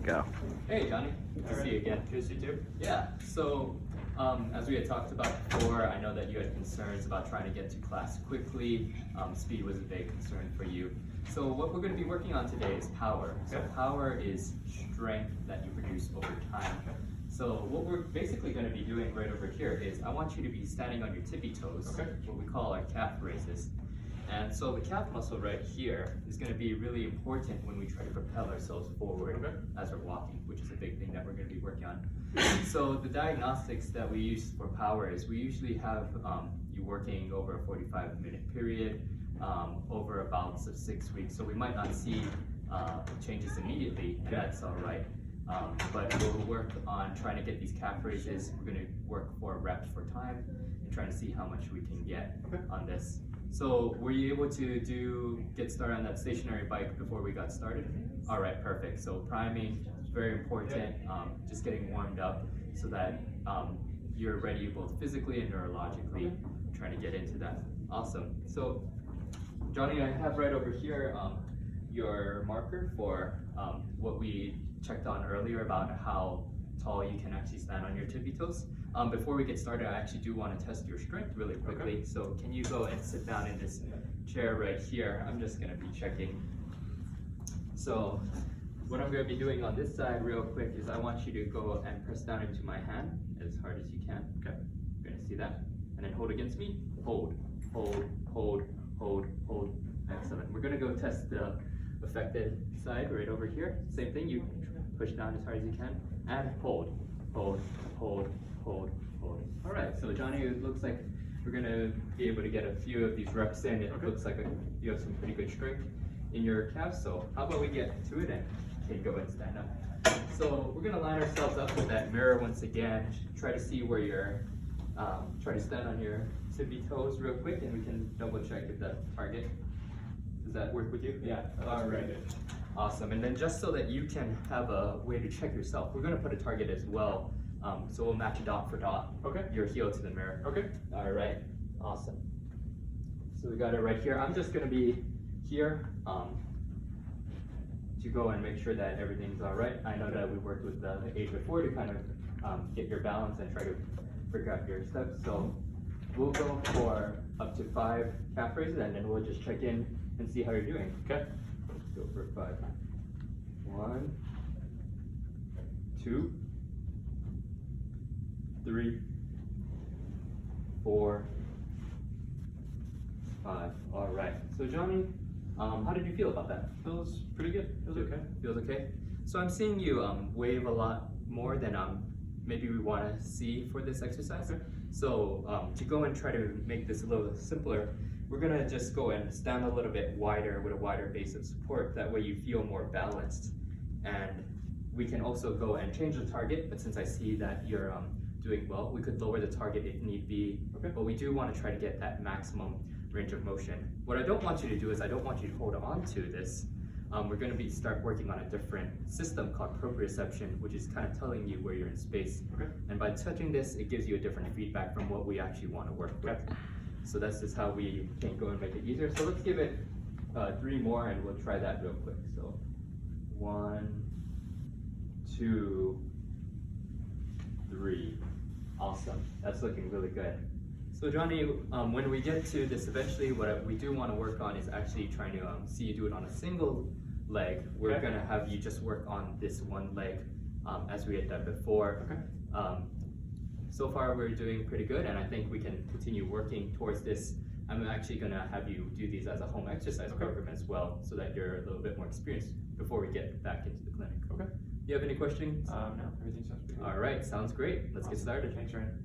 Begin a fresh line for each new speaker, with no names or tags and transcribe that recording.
go.
Hey, Johnny. Good to see you again.
Good to see you too.
Yeah, so as we had talked about before, I know that you had concerns about trying to get to class quickly. Speed was a big concern for you. So what we're going to be working on today is power. So power is strength that you produce over time. So what we're basically going to be doing right over here is I want you to be standing on your tippy toes, what we call our calf raises. And so the calf muscle right here is going to be really important when we try to propel ourselves forward as we're walking, which is a big thing that we're going to be working on. So the diagnostics that we use for power is we usually have you working over a 45-minute period over a balance of 6 weeks. So we might not see changes immediately, and that's all right. But we'll work on trying to get these calf raises. We're going to work 4 reps for time and trying to see how much we can get on this. So were you able to get started on that stationary bike before we got started? All right, perfect. So priming is very important, just getting warmed up so that you're ready both physically and neurologically trying to get into that. Awesome. So Johnny, I have right over here your marker for what we checked on earlier about how tall you can actually stand on your tippy toes. Before we get started, I actually do want to test your strength really quickly. So can you go and sit down in this chair right here? I'm just going to be checking. So what I'm going to be doing on this side real quick is I want you to go and press down into my hand as hard as you can. Okay, you're going to see that. And then hold against me. Hold, hold, hold, hold, hold. Excellent. We're going to go test the affected side right over here. Same thing, you push down as hard as you can and hold, hold, hold, hold, hold. All right, so Johnny, it looks like we're going to be able to get a few of these reps in. It looks like you have some pretty good strength in your calves, so how about we get to it and okay, go and stand up. So we're going to line ourselves up with that mirror once again. Try to see where you're, try to stand on your tippy toes real quick and we can double check if that's target. Does that work with you?
Yeah.
All right. Awesome. And then just so that you can have a way to check yourself, we're going to put a target as well. So we'll match dot for dot. Okay. Your heel to the mirror. Okay. All right. Awesome. So we got it right here. I'm just going to be here to go and make sure that everything's all right. I know that we worked with the aid before to kind of get your balance and try to figure out your steps. So we'll go for up to 5 calf raises and then we'll just check in and see how you're doing. Okay. Let's go for 5. 1, 2, 3, 4, 5. All right. So Johnny, how did you feel about that?
Feels pretty good. Feels okay.
Feels okay. So I'm seeing you wave a lot more than maybe we want to see for this exercise. Okay. So to go and try to make this a little simpler, we're going to just go and stand a little bit wider with a wider base of support. That way you feel more balanced. And we can also go and change the target, but since I see that you're doing well, we could lower the target if need be. Okay. But we do want to try to get that maximum range of motion. What I don't want you to do is I don't want you to hold on to this. We're going to start working on a different system called proprioception, which is kind of telling you where you're in space. Okay. And by touching this, it gives you a different feedback from what we actually want to work with. So that's just how we can go and make it easier. So let's give it 3 more and we'll try that real quick. So 1, 2, 3. Awesome. That's looking really good. So Johnny, when we get to this eventually, what we do want to work on is actually trying to see you do it on a single leg. We're going to have you just work on this one leg as we had done before. Okay. So far we're doing pretty good and I think we can continue working towards this. I'm actually going to have you do these as a home exercise program as well so that you're a little bit more experienced before we get back into the clinic. Okay. Do you have any questions?
No, everything sounds pretty good.
All right, sounds great. Let's get started.
Thanks, Ryan.